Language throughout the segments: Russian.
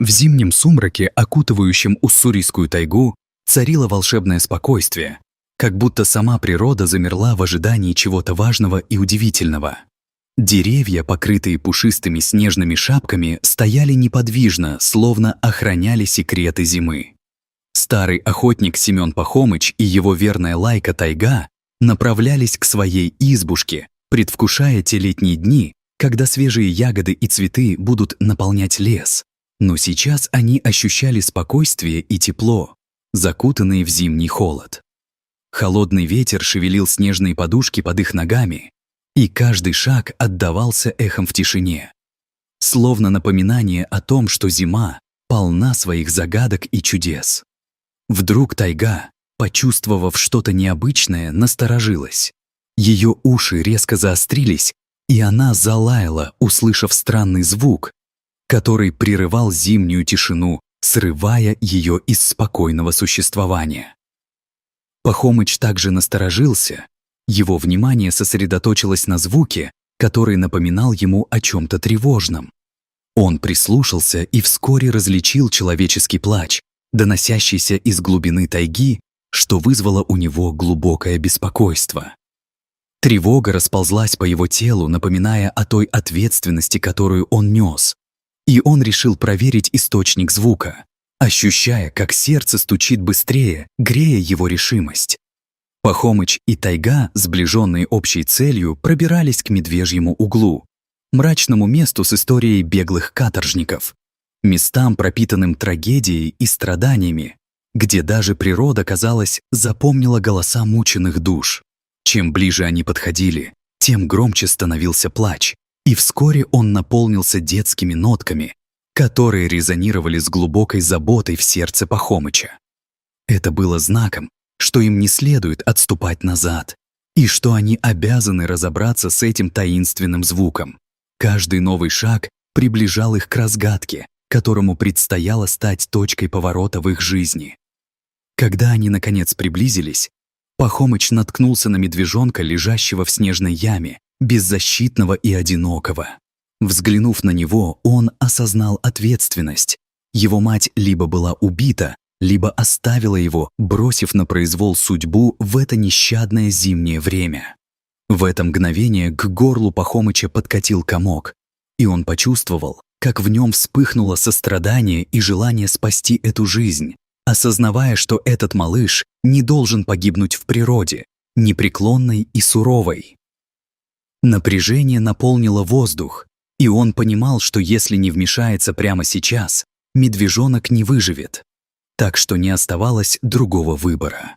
В зимнем сумраке, окутывающем уссурийскую тайгу, царило волшебное спокойствие, как будто сама природа замерла в ожидании чего-то важного и удивительного. Деревья, покрытые пушистыми снежными шапками, стояли неподвижно, словно охраняли секреты зимы. Старый охотник Семен Пахомыч и его верная лайка Тайга направлялись к своей избушке, предвкушая те летние дни, когда свежие ягоды и цветы будут наполнять лес. Но сейчас они ощущали спокойствие и тепло, закутанные в зимний холод. Холодный ветер шевелил снежные подушки под их ногами, и каждый шаг отдавался эхом в тишине, словно напоминание о том, что зима полна своих загадок и чудес. Вдруг Тайга, почувствовав что-то необычное, насторожилась. Ее уши резко заострились, и она залаяла, услышав странный звук, который прерывал зимнюю тишину, срывая ее из спокойного существования. Пахомыч также насторожился. Его внимание сосредоточилось на звуке, который напоминал ему о чем-то тревожном. Он прислушался и вскоре различил человеческий плач, доносящийся из глубины тайги, что вызвало у него глубокое беспокойство. Тревога расползлась по его телу, напоминая о той ответственности, которую он нес. И он решил проверить источник звука, ощущая, как сердце стучит быстрее, грея его решимость. Пахомыч и Тайга, сближенные общей целью, пробирались к Медвежьему углу, мрачному месту с историей беглых каторжников, местам, пропитанным трагедией и страданиями, где даже природа, казалось, запомнила голоса мученных душ. Чем ближе они подходили, тем громче становился плач, и вскоре он наполнился детскими нотками, которые резонировали с глубокой заботой в сердце Пахомыча. Это было знаком, что им не следует отступать назад, и что они обязаны разобраться с этим таинственным звуком. Каждый новый шаг приближал их к разгадке, которому предстояло стать точкой поворота в их жизни. Когда они, наконец, приблизились, Пахомыч наткнулся на медвежонка, лежащего в снежной яме, беззащитного и одинокого. Взглянув на него, он осознал ответственность. Его мать либо была убита, либо оставила его, бросив на произвол судьбу в это нещадное зимнее время. В это мгновение к горлу Пахомыча подкатил комок, и он почувствовал, как в нем вспыхнуло сострадание и желание спасти эту жизнь, осознавая, что этот малыш не должен погибнуть в природе, непреклонной и суровой. Напряжение наполнило воздух, и он понимал, что если не вмешается прямо сейчас, медвежонок не выживет. Так что не оставалось другого выбора.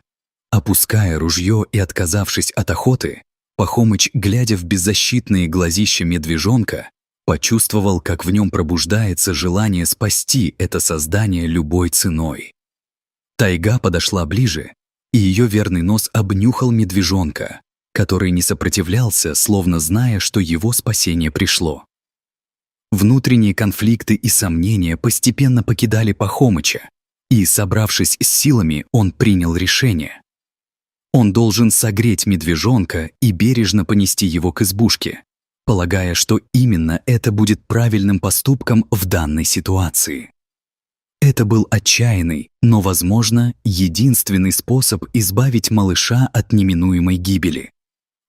Опуская ружье и отказавшись от охоты, Пахомыч, глядя в беззащитные глазища медвежонка, почувствовал, как в нем пробуждается желание спасти это создание любой ценой. Тайга подошла ближе, и ее верный нос обнюхал медвежонка, который не сопротивлялся, словно зная, что его спасение пришло. Внутренние конфликты и сомнения постепенно покидали Пахомыча, и, собравшись с силами, он принял решение. Он должен согреть медвежонка и бережно понести его к избушке, полагая, что именно это будет правильным поступком в данной ситуации. Это был отчаянный, но, возможно, единственный способ избавить малыша от неминуемой гибели.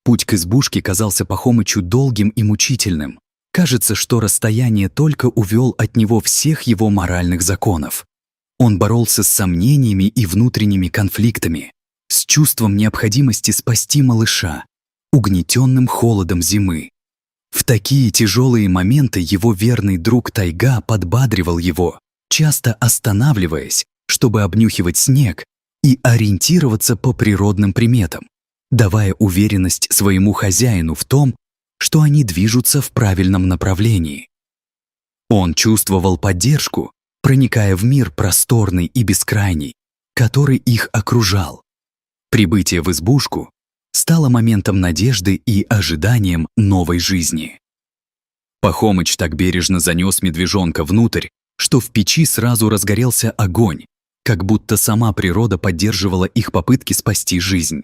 Путь к избушке казался Пахомычу долгим и мучительным. Кажется, что расстояние только увел от него всех его моральных законов. Он боролся с сомнениями и внутренними конфликтами, с чувством необходимости спасти малыша, угнетенным холодом зимы. В такие тяжелые моменты его верный друг Тайга подбадривал его, часто останавливаясь, чтобы обнюхивать снег и ориентироваться по природным приметам, давая уверенность своему хозяину в том, что они движутся в правильном направлении. Он чувствовал поддержку, проникая в мир просторный и бескрайний, который их окружал. Прибытие в избушку стало моментом надежды и ожиданием новой жизни. Пахомыч так бережно занес медвежонка внутрь, что в печи сразу разгорелся огонь, как будто сама природа поддерживала их попытки спасти жизнь.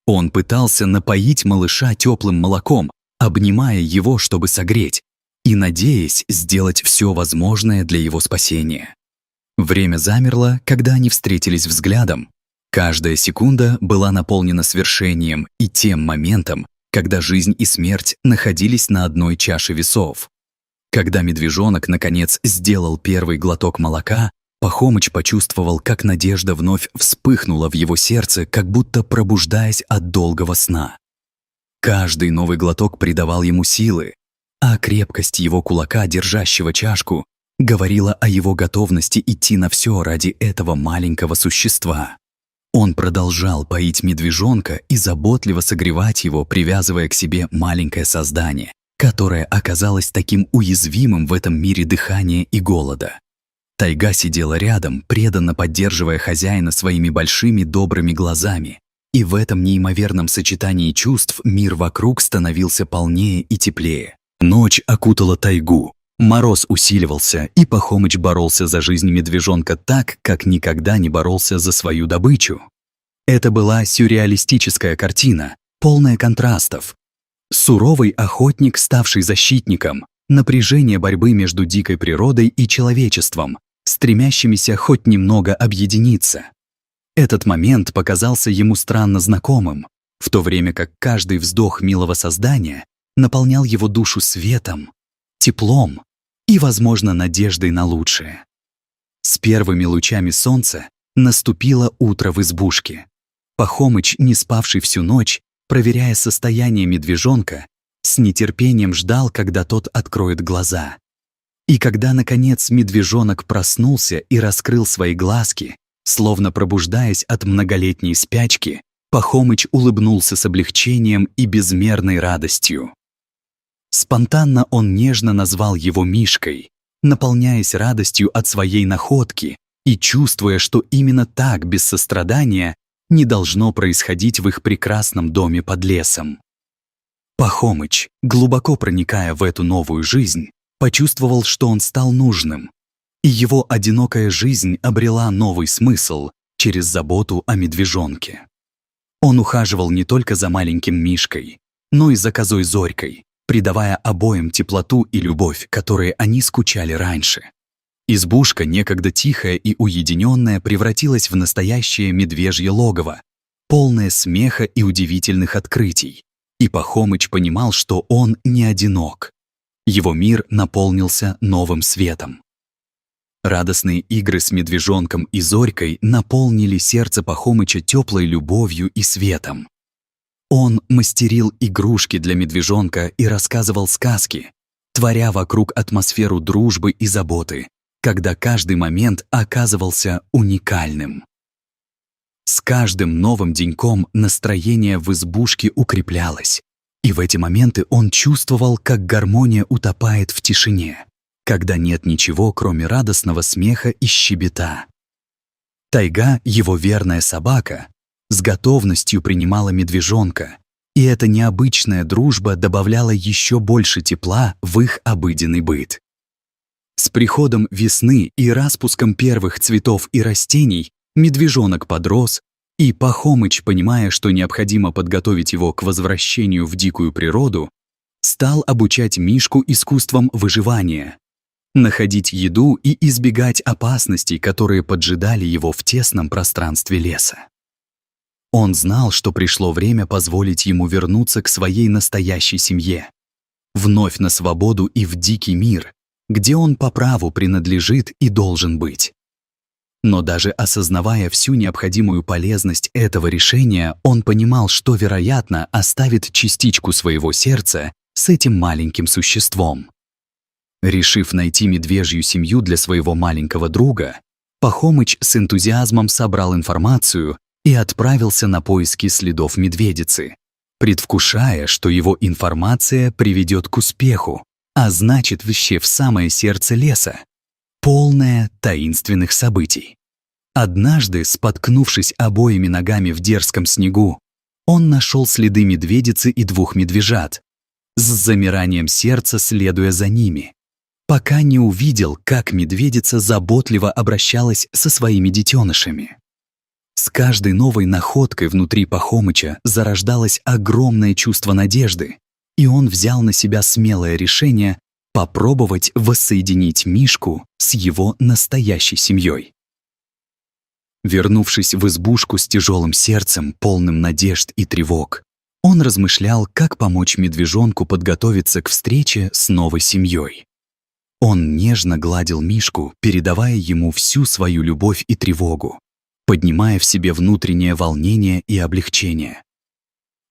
Он пытался напоить малыша теплым молоком, обнимая его, чтобы согреть, и надеясь сделать все возможное для его спасения. Время замерло, когда они встретились взглядом. Каждая секунда была наполнена свершением и тем моментом, когда жизнь и смерть находились на одной чаше весов. Когда медвежонок, наконец, сделал первый глоток молока, Пахомыч почувствовал, как надежда вновь вспыхнула в его сердце, как будто пробуждаясь от долгого сна. Каждый новый глоток придавал ему силы, а крепкость его кулака, держащего чашку, говорила о его готовности идти на все ради этого маленького существа. Он продолжал поить медвежонка и заботливо согревать его, привязывая к себе маленькое создание, которое оказалось таким уязвимым в этом мире дыхания и голода. Тайга сидела рядом, преданно поддерживая хозяина своими большими добрыми глазами, и в этом неимоверном сочетании чувств мир вокруг становился полнее и теплее. Ночь окутала тайгу, мороз усиливался, и Пахомыч боролся за жизнь медвежонка так, как никогда не боролся за свою добычу. Это была сюрреалистическая картина, полная контрастов. Суровый охотник, ставший защитником, напряжение борьбы между дикой природой и человечеством, стремящимися хоть немного объединиться. Этот момент показался ему странно знакомым, в то время как каждый вздох милого создания наполнял его душу светом, теплом и, возможно, надеждой на лучшее. С первыми лучами солнца наступило утро в избушке. Пахомыч, не спавший всю ночь, проверяя состояние медвежонка, с нетерпением ждал, когда тот откроет глаза. И когда, наконец, медвежонок проснулся и раскрыл свои глазки, словно пробуждаясь от многолетней спячки, Пахомыч улыбнулся с облегчением и безмерной радостью. Спонтанно он нежно назвал его Мишкой, наполняясь радостью от своей находки и чувствуя, что именно так, без сострадания, не должно происходить в их прекрасном доме под лесом. Пахомыч, глубоко проникая в эту новую жизнь, почувствовал, что он стал нужным, и его одинокая жизнь обрела новый смысл через заботу о медвежонке. Он ухаживал не только за маленьким Мишкой, но и за козой Зорькой, придавая обоим теплоту и любовь, которые они скучали раньше. Избушка, некогда тихая и уединенная, превратилась в настоящее медвежье логово, полное смеха и удивительных открытий. И Пахомыч понимал, что он не одинок. Его мир наполнился новым светом. Радостные игры с медвежонком и Зорькой наполнили сердце Пахомыча теплой любовью и светом. Он мастерил игрушки для медвежонка и рассказывал сказки, творя вокруг атмосферу дружбы и заботы, когда каждый момент оказывался уникальным. С каждым новым деньком настроение в избушке укреплялось, и в эти моменты он чувствовал, как гармония утопает в тишине, когда нет ничего, кроме радостного смеха и щебета. Тайга, его верная собака, с готовностью принимала медвежонка, и эта необычная дружба добавляла еще больше тепла в их обыденный быт. С приходом весны и распуском первых цветов и растений медвежонок подрос, и Пахомыч, понимая, что необходимо подготовить его к возвращению в дикую природу, стал обучать Мишку искусствам выживания, находить еду и избегать опасностей, которые поджидали его в тесном пространстве леса. Он знал, что пришло время позволить ему вернуться к своей настоящей семье, вновь на свободу и в дикий мир, где он по праву принадлежит и должен быть. Но даже осознавая всю необходимую полезность этого решения, он понимал, что, вероятно, оставит частичку своего сердца с этим маленьким существом. Решив найти медвежью семью для своего маленького друга, Пахомыч с энтузиазмом собрал информацию и отправился на поиски следов медведицы, предвкушая, что его информация приведет к успеху, а значит, вообще в самое сердце леса, полное таинственных событий. Однажды, споткнувшись обоими ногами в дерзком снегу, он нашел следы медведицы и двух медвежат, с замиранием сердца следуя за ними, пока не увидел, как медведица заботливо обращалась со своими детенышами. С каждой новой находкой внутри Пахомыча зарождалось огромное чувство надежды, и он взял на себя смелое решение попробовать воссоединить Мишку с его настоящей семьей. Вернувшись в избушку с тяжелым сердцем, полным надежд и тревог, он размышлял, как помочь медвежонку подготовиться к встрече с новой семьей. Он нежно гладил Мишку, передавая ему всю свою любовь и тревогу, поднимая в себе внутреннее волнение и облегчение.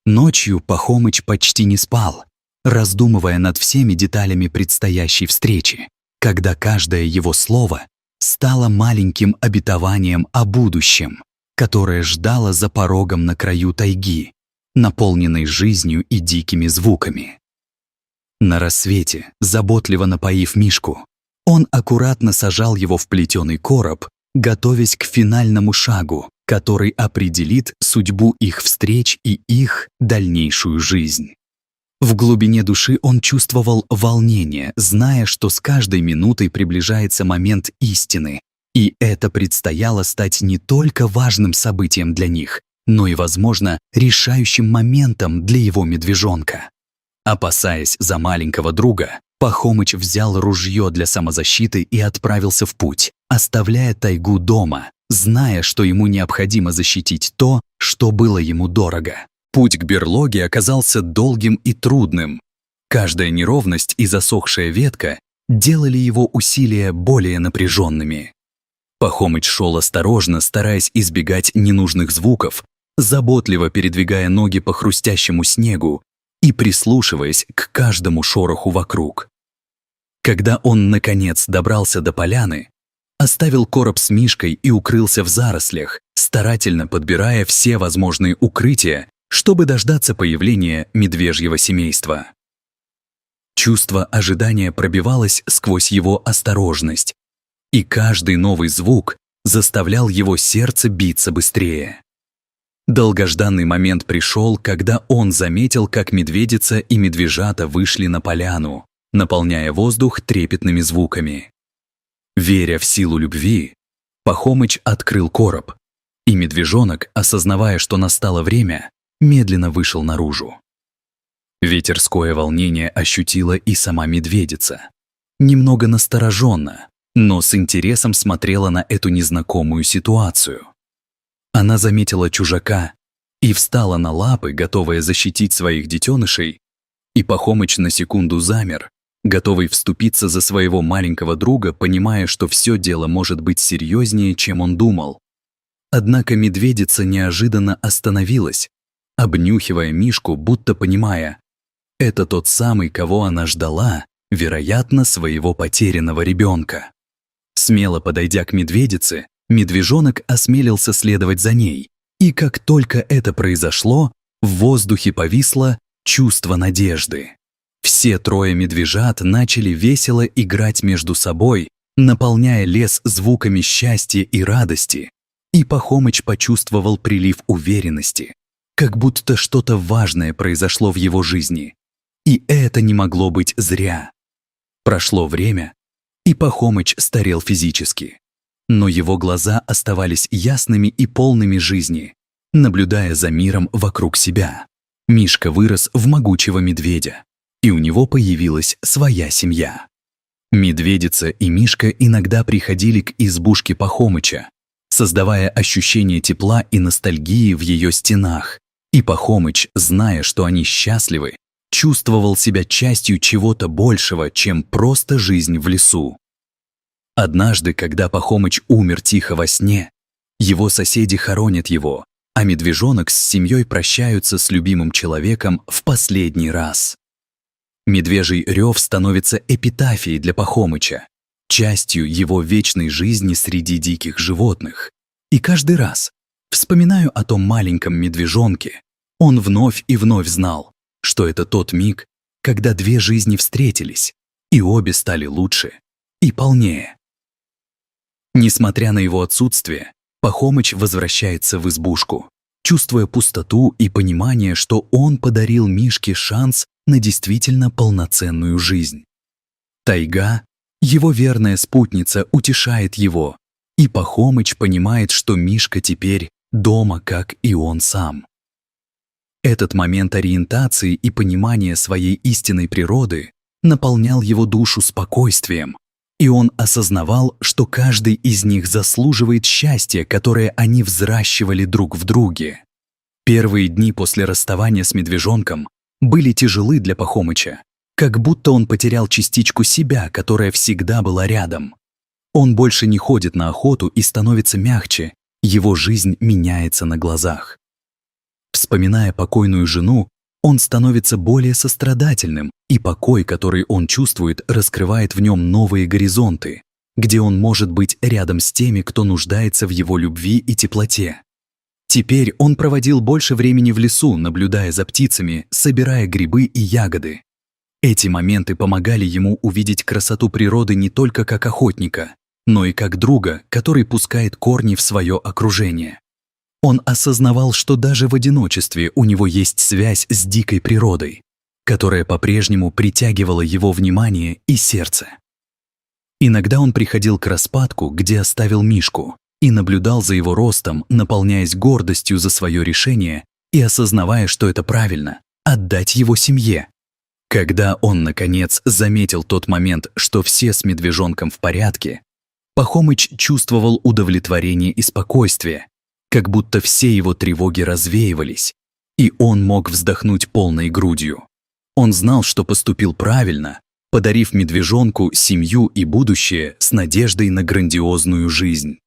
Ночью Пахомыч почти не спал, раздумывая над всеми деталями предстоящей встречи, когда каждое его слово стало маленьким обетованием о будущем, которое ждало за порогом на краю тайги, наполненной жизнью и дикими звуками. На рассвете, заботливо напоив Мишку, он аккуратно сажал его в плетеный короб, готовясь к финальному шагу, который определит судьбу их встреч и их дальнейшую жизнь. В глубине души он чувствовал волнение, зная, что с каждой минутой приближается момент истины, и это предстояло стать не только важным событием для них, но и, возможно, решающим моментом для его медвежонка. Опасаясь за маленького друга, Пахомыч взял ружье для самозащиты и отправился в путь, оставляя тайгу дома, зная, что ему необходимо защитить то, что было ему дорого. Путь к берлоге оказался долгим и трудным. Каждая неровность и засохшая ветка делали его усилия более напряженными. Пахомыч шел осторожно, стараясь избегать ненужных звуков, заботливо передвигая ноги по хрустящему снегу и прислушиваясь к каждому шороху вокруг. Когда он, наконец, добрался до поляны, оставил короб с Мишкой и укрылся в зарослях, старательно подбирая все возможные укрытия, чтобы дождаться появления медвежьего семейства. Чувство ожидания пробивалось сквозь его осторожность, и каждый новый звук заставлял его сердце биться быстрее. Долгожданный момент пришел, когда он заметил, как медведица и медвежата вышли на поляну, наполняя воздух трепетными звуками. Веря в силу любви, Пахомыч открыл короб, и медвежонок, осознавая, что настало время, медленно вышел наружу. Ветерское волнение ощутила и сама медведица. Немного настороженно, но с интересом смотрела на эту незнакомую ситуацию. Она заметила чужака и встала на лапы, готовая защитить своих детенышей, и Пахомыч на секунду замер, готовый вступиться за своего маленького друга, понимая, что все дело может быть серьезнее, чем он думал. Однако медведица неожиданно остановилась, обнюхивая Мишку, будто понимая, это тот самый, кого она ждала, вероятно, своего потерянного ребенка. Смело подойдя к медведице, медвежонок осмелился следовать за ней, и как только это произошло, в воздухе повисло чувство надежды. Все трое медвежат начали весело играть между собой, наполняя лес звуками счастья и радости, и Пахомыч почувствовал прилив уверенности, как будто что-то важное произошло в его жизни. И это не могло быть зря. Прошло время, и Пахомыч старел физически. Но его глаза оставались ясными и полными жизни, наблюдая за миром вокруг себя. Мишка вырос в могучего медведя, и у него появилась своя семья. Медведица и Мишка иногда приходили к избушке Пахомыча, создавая ощущение тепла и ностальгии в ее стенах, и Пахомыч, зная, что они счастливы, чувствовал себя частью чего-то большего, чем просто жизнь в лесу. Однажды, когда Пахомыч умер тихо во сне, его соседи хоронят его, а медвежонок с семьей прощаются с любимым человеком в последний раз. Медвежий рев становится эпитафией для Пахомыча, частью его вечной жизни среди диких животных. И каждый раз, вспоминая о том маленьком медвежонке, он вновь и вновь знал, что это тот миг, когда две жизни встретились, и обе стали лучше и полнее. Несмотря на его отсутствие, Пахомыч возвращается в избушку, чувствуя пустоту и понимание, что он подарил Мишке шанс на действительно полноценную жизнь. Тайга, его верная спутница, утешает его, и Пахомыч понимает, что Мишка теперь дома, как и он сам. Этот момент ориентации и понимания своей истинной природы наполнял его душу спокойствием, и он осознавал, что каждый из них заслуживает счастья, которое они взращивали друг в друге. Первые дни после расставания с медвежонком были тяжелы для Пахомыча, как будто он потерял частичку себя, которая всегда была рядом. Он больше не ходит на охоту и становится мягче, его жизнь меняется на глазах. Вспоминая покойную жену, он становится более сострадательным, и покой, который он чувствует, раскрывает в нем новые горизонты, где он может быть рядом с теми, кто нуждается в его любви и теплоте. Теперь он проводил больше времени в лесу, наблюдая за птицами, собирая грибы и ягоды. Эти моменты помогали ему увидеть красоту природы не только как охотника, но и как друга, который пускает корни в свое окружение. Он осознавал, что даже в одиночестве у него есть связь с дикой природой, которая по-прежнему притягивала его внимание и сердце. Иногда он приходил к распадку, где оставил Мишку, и наблюдал за его ростом, наполняясь гордостью за свое решение и осознавая, что это правильно – отдать его семье. Когда он, наконец, заметил тот момент, что все с медвежонком в порядке, Пахомыч чувствовал удовлетворение и спокойствие, как будто все его тревоги развеивались, и он мог вздохнуть полной грудью. Он знал, что поступил правильно, подарив медвежонку семью и будущее с надеждой на грандиозную жизнь.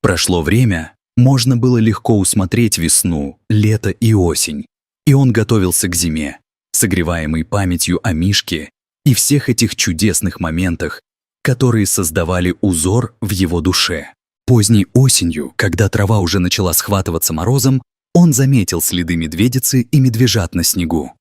Прошло время, можно было легко усмотреть весну, лето и осень, и он готовился к зиме, согреваемый памятью о Мишке и всех этих чудесных моментах, которые создавали узор в его душе. Поздней осенью, когда трава уже начала схватываться морозом, он заметил следы медведицы и медвежат на снегу.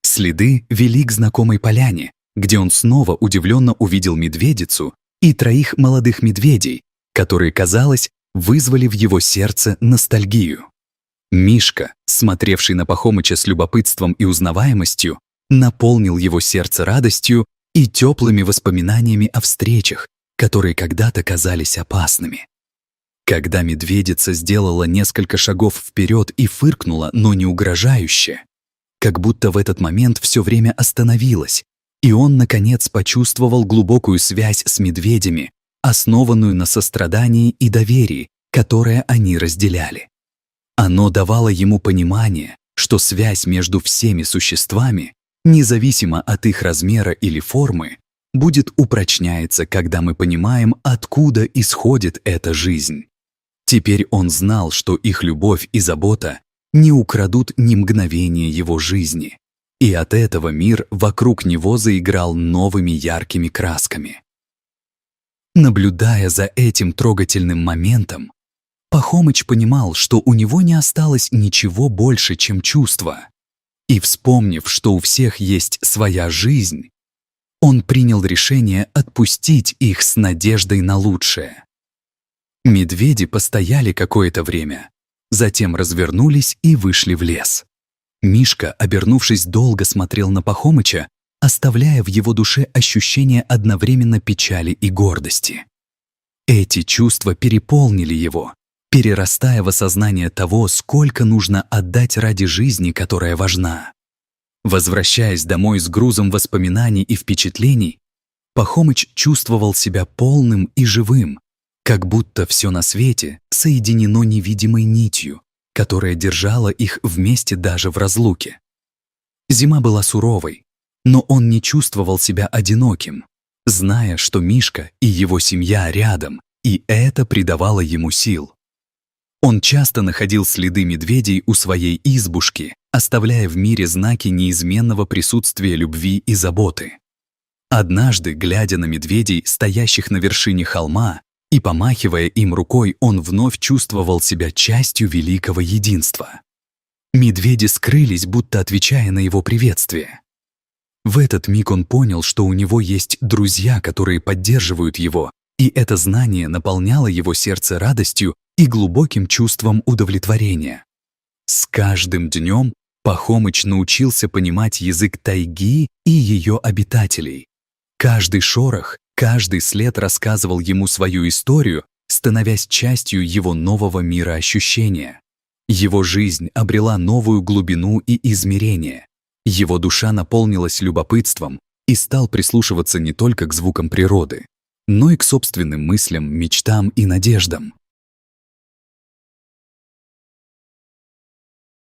Следы вели к знакомой поляне, где он снова удивленно увидел медведицу и 3 молодых медведей, которые, казалось, вызвали в его сердце ностальгию. Мишка, смотревший на Пахомыча с любопытством и узнаваемостью, наполнил его сердце радостью и теплыми воспоминаниями о встречах, которые когда-то казались опасными. Когда медведица сделала несколько шагов вперед и фыркнула, но не угрожающе, как будто в этот момент все время остановилось, и он, наконец, почувствовал глубокую связь с медведями, основанную на сострадании и доверии, которое они разделяли. Оно давало ему понимание, что связь между всеми существами, независимо от их размера или формы, будет упрочняться, когда мы понимаем, откуда исходит эта жизнь. Теперь он знал, что их любовь и забота не украдут ни мгновения его жизни, и от этого мир вокруг него заиграл новыми яркими красками. Наблюдая за этим трогательным моментом, Пахомыч понимал, что у него не осталось ничего больше, чем чувства. И вспомнив, что у всех есть своя жизнь, он принял решение отпустить их с надеждой на лучшее. Медведи постояли какое-то время, затем развернулись и вышли в лес. Мишка, обернувшись, долго смотрел на Пахомыча, оставляя в его душе ощущение одновременно печали и гордости. Эти чувства переполнили его, перерастая в осознание того, сколько нужно отдать ради жизни, которая важна. Возвращаясь домой с грузом воспоминаний и впечатлений, Пахомыч чувствовал себя полным и живым, как будто все на свете соединено невидимой нитью, которая держала их вместе даже в разлуке. Зима была суровой, но он не чувствовал себя одиноким, зная, что Мишка и его семья рядом, и это придавало ему сил. Он часто находил следы медведей у своей избушки, оставляя в мире знаки неизменного присутствия любви и заботы. Однажды, глядя на медведей, стоящих на вершине холма, и помахивая им рукой, он вновь чувствовал себя частью великого единства. Медведи скрылись, будто отвечая на его приветствие. В этот миг он понял, что у него есть друзья, которые поддерживают его, и это знание наполняло его сердце радостью и глубоким чувством удовлетворения. С каждым днем Пахомыч научился понимать язык тайги и ее обитателей. Каждый шорох, каждый след рассказывал ему свою историю, становясь частью его нового мира ощущения. Его жизнь обрела новую глубину и измерение. Его душа наполнилась любопытством, и стал прислушиваться не только к звукам природы, но и к собственным мыслям, мечтам и надеждам.